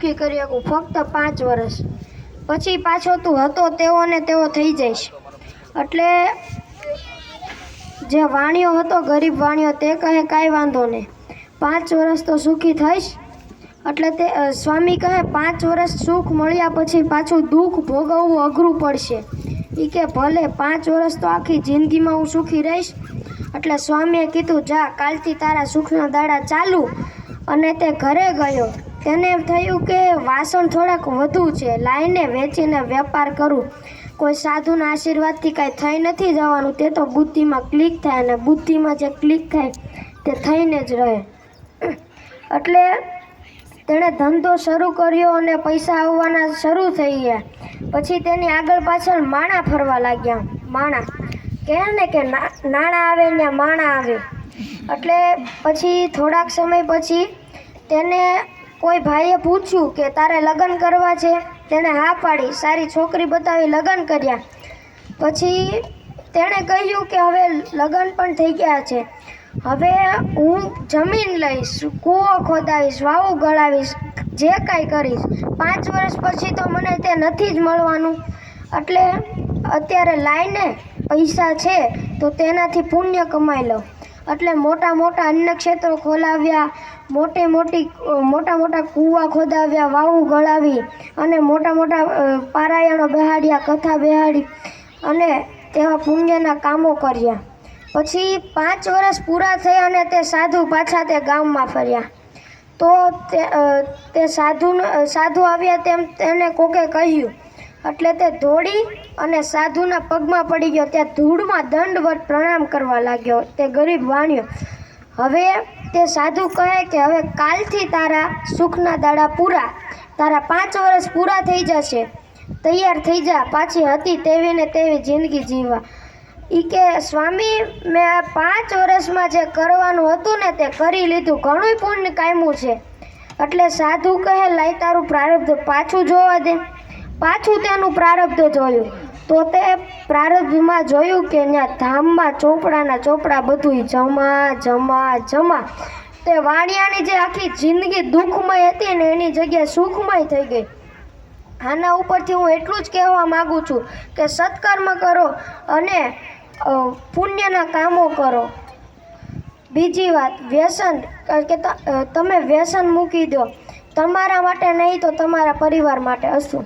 સુખી કરી શકું, ફક્ત 5 વર્ષ. પછી પાછો તું હતો તેવો ને તેવો થઈ જઈશ. એટલે જે વાણિયો હતો, ગરીબ વાણિયો, તે કહે કાંઈ વાંધો નહીં, 5 વર્ષ તો સુખી થઈશ. એટલે તે સ્વામી કહે 5 વર્ષ સુખ મળ્યા પછી પાછું દુઃખ ભોગવવું અઘરું પડશે. એ કે ભલે, 5 વર્ષ તો આખી જિંદગીમાં હું સુખી રહીશ. એટલે સ્વામીએ કીધું, જા, કાલથી તારા સુખના દાડા ચાલુ. અને તે ઘરે ગયો. તેને એમ થયું કે વાસણ થોડાક વધુ છે, લાઈને વેચીને વેપાર કરું. કોઈ સાધુના આશીર્વાદથી કાંઈ થઈ નથી જવાનું, તે તો બુદ્ધિમાં ક્લિક થાય, અને બુદ્ધિમાં જે ક્લિક થાય તે થઈને જ રહે. એટલે તેણે ધંધો શરૂ કર્યો અને પૈસા આવવાના શરૂ થઈ ગયા. પછી તેની આગળ પાછળ માણા ફરવા લાગ્યા. માણા કહે ને કે નાણાં આવે ને માણા આવે. એટલે પછી થોડાક સમય પછી તેને કોઈ ભાઈએ પૂછ્યું કે તારે લગ્ન કરવા છે? તેણે હા પાડી, સારી છોકરી બતાવી લગ્ન કર્યા. પછી તેણે કહ્યું કે હવે લગ્ન પણ થઈ ગયા છે, હવે હું જમીન લઈશ, કૂવો ખોદાવીશ, વાવું ગળાવીશ, જે કાંઈ કરીશ. 5 વર્ષ પછી તો મને તે નથી જ મળવાનું. એટલે અત્યારે લાઈને પૈસા છે તો તેનાથી પુણ્ય કમાઈ લઉં. એટલે મોટા મોટા અન્ન ક્ષેત્રો ખોલાવ્યા, મોટા મોટા કૂવા ખોદાવ્યા, વાવું ગળાવી, અને મોટા મોટા પારાયણો બેહાડ્યા, કથા બેહાડી, અને તેવા પુણ્યના કામો કર્યા. પછી 5 વર્ષ પૂરા થયા અને તે સાધુ પાછા તે ગામમાં ફર્યા. તો તે સાધુ આવ્યા તેમ તેને કોકે કહ્યું. એટલે તે દોડી અને સાધુના પગમાં પડી ગયો. ત્યાં ધૂળમાં દંડવત પ્રણામ કરવા લાગ્યો તે ગરીબ વાણિયો. હવે તે સાધુ કહે કે હવે કાલથી તારા સુખના દાડા પૂરા, તારા 5 વર્ષ પૂરા થઈ જશે, તૈયાર થઈ જા પાછી હતી તેવી ને તેવી જિંદગી જીવવા. એ કે સ્વામી, મેં 5 વર્ષમાં જે કરવાનું હતું ને તે કરી લીધું, ઘણું પુણ્ય કામ્યું છે. એટલે સાધુ કહે લાય તારું પ્રારબ્ધ પાછું જોવા દે. પાછું તેનું પ્રારબ્ધ જોયું તો તે પ્રારબ્ધમાં જોયું કે ત્યાં ધામમાં ચોપડાના ચોપડા બધું જમા જમા જમા. તે વાણિયાની જે આખી જિંદગી દુઃખમય હતી ને એની જગ્યાએ સુખમય થઈ ગઈ. આના ઉપરથી હું એટલું જ કહેવા માગું છું કે સત્કર્મ કરો અને પુણ્યના કામો કરો. બીજી વાત, વ્યસન, કે તમે વ્યસન મૂકી દો, તમારા માટે નહીં તો તમારા પરિવાર માટે. અસ્તુ.